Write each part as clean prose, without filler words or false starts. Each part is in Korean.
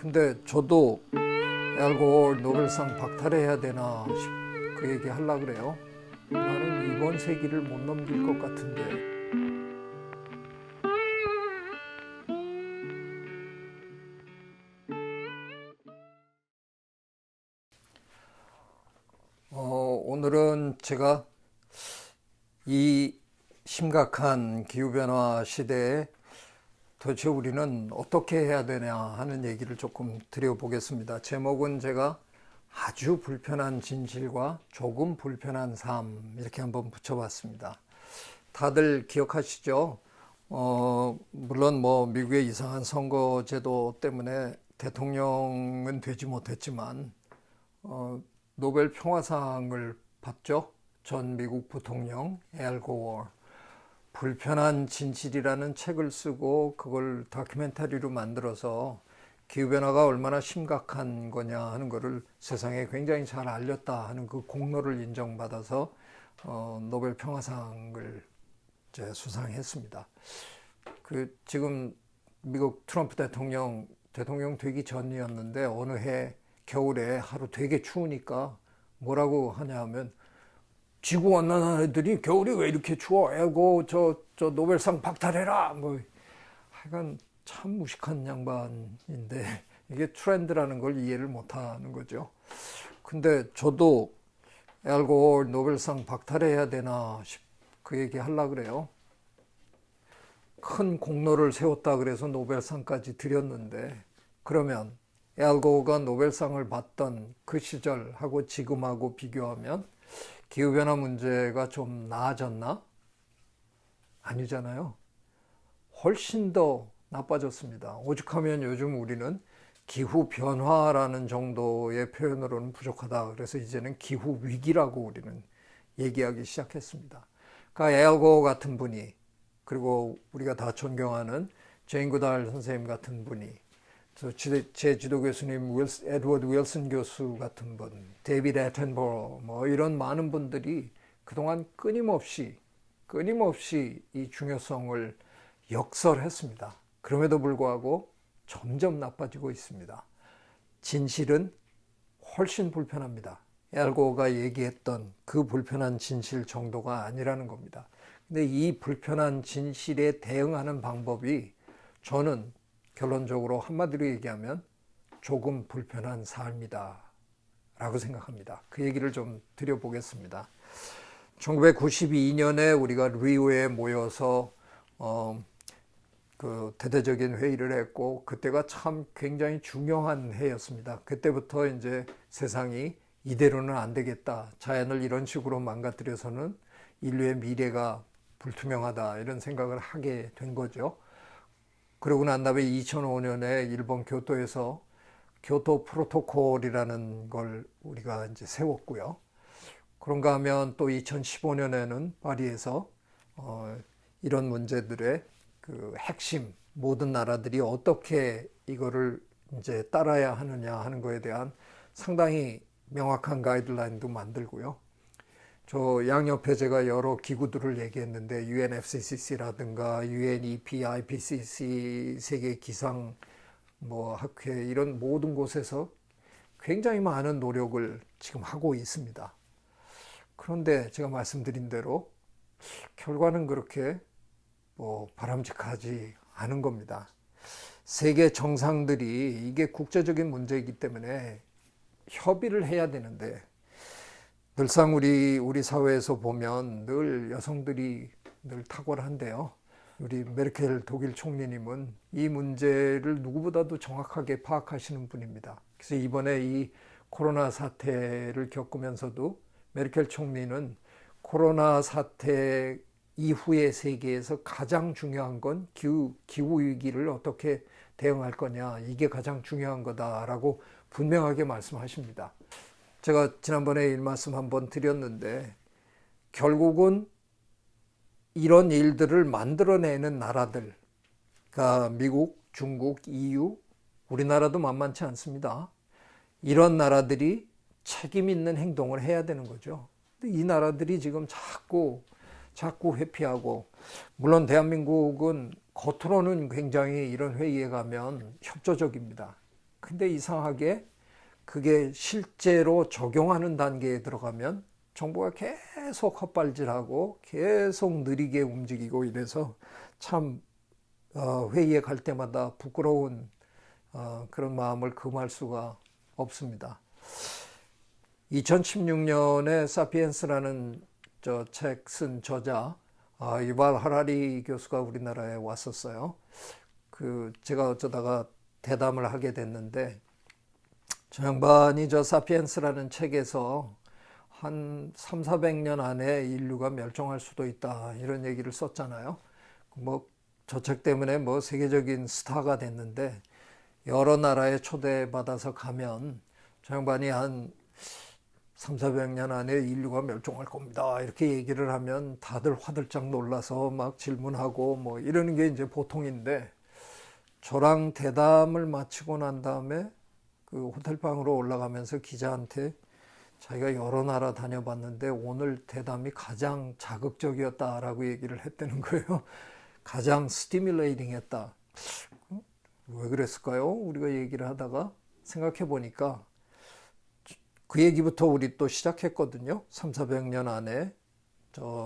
근데 저도 알고 노벨상 박탈해야 되나 그 얘기 하려고 그래요. 나는 이번 세기를 못 넘길 것 같은데. 오늘은 제가 이 심각한 기후변화 시대에 도대체 우리는 어떻게 해야 되냐 하는 얘기를 조금 드려보겠습니다. 제목은 제가 아주 불편한 진실과 조금 불편한 삶 이렇게 한번 붙여봤습니다. 다들 기억하시죠? 물론 뭐 미국의 이상한 선거제도 때문에 대통령은 되지 못했지만 노벨 평화상을 받죠. 전 미국 부통령 앨 고어. 불편한 진실이라는 책을 쓰고 그걸 다큐멘터리로 만들어서 기후변화가 얼마나 심각한 거냐 하는 거를 세상에 굉장히 잘 알렸다 하는 그 공로를 인정받아서 노벨 평화상을 이제 수상했습니다. 그 지금 미국 트럼프 대통령 되기 전이었는데 어느 해 겨울에 하루 되게 추우니까 뭐라고 하냐 하면 지구온난화 애들이 겨울이 왜 이렇게 추워? 에고 저 노벨상 박탈해라. 뭐 하여간 참 무식한 양반인데 이게 트렌드라는 걸 이해를 못하는 거죠. 근데 저도 알고 노벨상 박탈해야 되나 그 얘기 하려고 그래요. 큰 공로를 세웠다 그래서 노벨상까지 드렸는데 그러면 앨고가 노벨상을 받던 그 시절하고 지금하고 비교하면 기후변화 문제가 좀 나아졌나? 아니잖아요. 훨씬 더 나빠졌습니다. 오죽하면 요즘 우리는 기후변화라는 정도의 표현으로는 부족하다. 그래서 이제는 기후위기라고 우리는 얘기하기 시작했습니다. 그러니까 앨고 같은 분이 그리고 우리가 다 존경하는 제인 구달 선생님 같은 분이 제 지도 교수님 에드워드 윌슨 교수 같은 분, 데이비드 애튼버러 뭐 이런 많은 분들이 그동안 끊임없이 이 중요성을 역설했습니다. 그럼에도 불구하고 점점 나빠지고 있습니다. 진실은 훨씬 불편합니다. 앨고가 얘기했던 그 불편한 진실 정도가 아니라는 겁니다. 근데 이 불편한 진실에 대응하는 방법이 저는 결론적으로 한마디로 얘기하면 조금 불편한 삶이다 라고 생각합니다. 그 얘기를 좀 드려보겠습니다. 1992년에 우리가 리우에 모여서 그 대대적인 회의를 했고 그때가 참 굉장히 중요한 해였습니다. 그때부터 이제 세상이 이대로는 안 되겠다. 자연을 이런 식으로 망가뜨려서는 인류의 미래가 불투명하다 이런 생각을 하게 된 거죠. 그러고 난 다음에 2005년에 일본 교토에서 교토 프로토콜이라는 걸 우리가 이제 세웠고요. 그런가 하면 또 2015년에는 파리에서 이런 문제들의 그 핵심 모든 나라들이 어떻게 이거를 이제 따라야 하느냐 하는 거에 대한 상당히 명확한 가이드라인도 만들고요. 저 양옆에 제가 여러 기구들을 얘기했는데 UNFCCC라든가 UNEP, IPCC, 세계 기상 뭐 학회 이런 모든 곳에서 굉장히 많은 노력을 지금 하고 있습니다. 그런데 제가 말씀드린 대로 결과는 그렇게 뭐 바람직하지 않은 겁니다. 세계 정상들이 이게 국제적인 문제이기 때문에 협의를 해야 되는데 늘상 우리 사회에서 보면 늘 여성들이 늘 탁월한데요. 우리 메르켈 독일 총리님은 이 문제를 누구보다도 정확하게 파악하시는 분입니다. 그래서 이번에 이 코로나 사태를 겪으면서도 메르켈 총리는 코로나 사태 이후의 세계에서 가장 중요한 건 기후 위기를 어떻게 대응할 거냐 이게 가장 중요한 거다라고 분명하게 말씀하십니다. 제가 지난번에 이 말씀 한번 드렸는데 결국은 이런 일들을 만들어내는 나라들, 그러니까 미국, 중국, EU, 우리나라도 만만치 않습니다. 이런 나라들이 책임 있는 행동을 해야 되는 거죠. 근데 이 나라들이 지금 자꾸 회피하고 물론 대한민국은 겉으로는 굉장히 이런 회의에 가면 협조적입니다. 근데 이상하게 그게 실제로 적용하는 단계에 들어가면 정부가 계속 헛발질하고 계속 느리게 움직이고 이래서 참 회의에 갈 때마다 부끄러운 그런 마음을 금할 수가 없습니다. 2016년에 사피엔스라는 책 쓴 저자 유발 하라리 교수가 우리나라에 왔었어요. 제가 어쩌다가 대담을 하게 됐는데 저 양반이 사피엔스라는 책에서 한 300~400년 안에 인류가 멸종할 수도 있다 이런 얘기를 썼잖아요. 저 책 때문에 세계적인 스타가 됐는데 여러 나라에 초대받아서 가면 저 양반이 한 300~400년 안에 인류가 멸종할 겁니다 이렇게 얘기를 하면 다들 화들짝 놀라서 막 질문하고 이러는 게 이제 보통인데, 저랑 대담을 마치고 난 다음에 그 호텔방으로 올라가면서 기자한테 자기가 여러 나라 다녀봤는데 오늘 대담이 가장 자극적이었다라고 얘기를 했다는 거예요. 가장 스티뮬레이팅 했다. 왜 그랬을까요? 우리가 얘기를 하다가 생각해 보니까 그 얘기부터 우리 또 시작했거든요. 300~400년 안에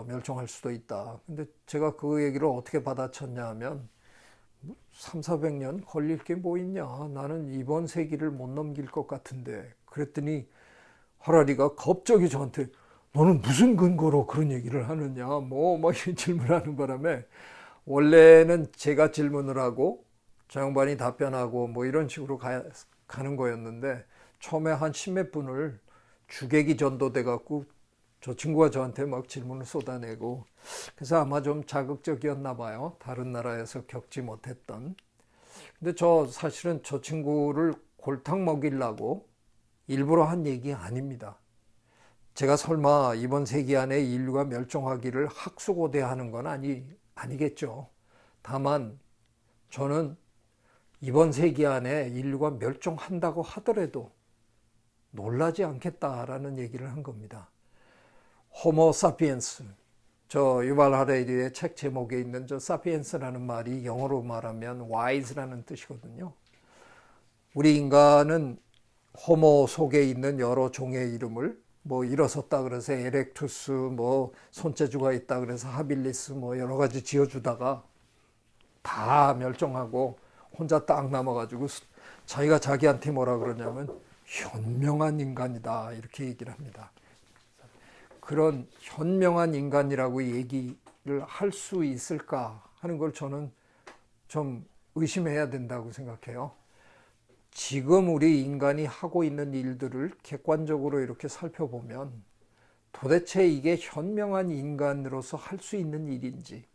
멸종할 수도 있다. 근데 제가 그 얘기를 어떻게 받아쳤냐 하면 300~400년 걸릴 게 뭐 있냐. 나는 이번 세기를 못 넘길 것 같은데. 그랬더니 하라리가 갑자기 저한테 너는 무슨 근거로 그런 얘기를 하느냐. 막 질문하는 바람에 원래는 제가 질문을 하고 저 양반이 답변하고 이런 식으로 가는 거였는데 처음에 한 10몇 분을 주객이 전도돼 갖고 저 친구가 저한테 막 질문을 쏟아내고, 그래서 아마 좀 자극적이었나 봐요. 다른 나라에서 겪지 못했던. 근데 사실은 저 친구를 골탕 먹이려고 일부러 한 얘기 아닙니다. 제가 설마 이번 세기 안에 인류가 멸종하기를 학수고대하는 건 아니겠죠. 다만 저는 이번 세기 안에 인류가 멸종한다고 하더라도 놀라지 않겠다라는 얘기를 한 겁니다. 호모 사피엔스, 유발 하라리의 책 제목에 있는 사피엔스라는 말이 영어로 말하면 wise라는 뜻이거든요. 우리 인간은 호모 속에 있는 여러 종의 이름을 일어섰다 그래서 에렉투스, 손재주가 있다 그래서 하빌리스 여러 가지 지어주다가 다 멸종하고 혼자 딱 남아가지고 자기가 자기한테 뭐라 그러냐면 현명한 인간이다 이렇게 얘기를 합니다. 그런 현명한 인간이라고 얘기를 할 수 있을까 하는 걸 저는 좀 의심해야 된다고 생각해요. 지금 우리 인간이 하고 있는 일들을 객관적으로 이렇게 살펴보면 도대체 이게 현명한 인간으로서 할 수 있는 일인지,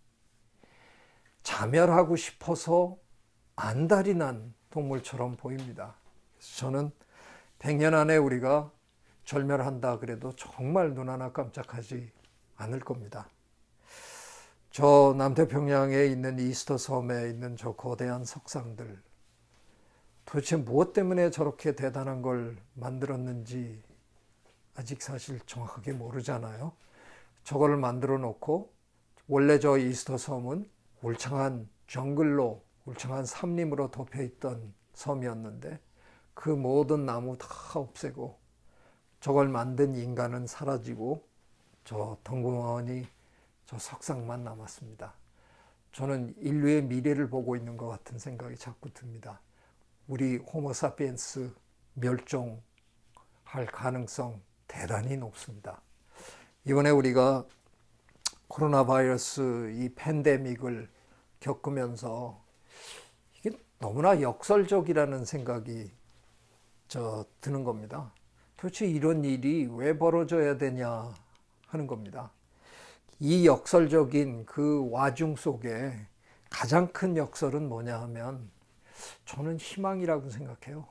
자멸하고 싶어서 안달이 난 동물처럼 보입니다. 그래서 저는 100년 안에 우리가 절멸한다 그래도 정말 눈 하나 깜짝하지 않을 겁니다. 저 남태평양에 있는 이스터 섬에 있는 저 거대한 석상들, 도대체 무엇 때문에 저렇게 대단한 걸 만들었는지 아직 사실 정확하게 모르잖아요. 저걸 만들어 놓고 원래 저 이스터 섬은 울창한 정글로, 울창한 삼림으로 덮여있던 섬이었는데 그 모든 나무 다 없애고 저걸 만든 인간은 사라지고 저 덩그러니 저 석상만 남았습니다. 저는 인류의 미래를 보고 있는 것 같은 생각이 자꾸 듭니다. 우리 호모사피엔스 멸종할 가능성 대단히 높습니다. 이번에 우리가 코로나 바이러스 이 팬데믹을 겪으면서 이게 너무나 역설적이라는 생각이 드는 겁니다. 도대체 이런 일이 왜 벌어져야 되냐 하는 겁니다. 이 역설적인 그 와중 속에 가장 큰 역설은 뭐냐 하면 저는 희망이라고 생각해요.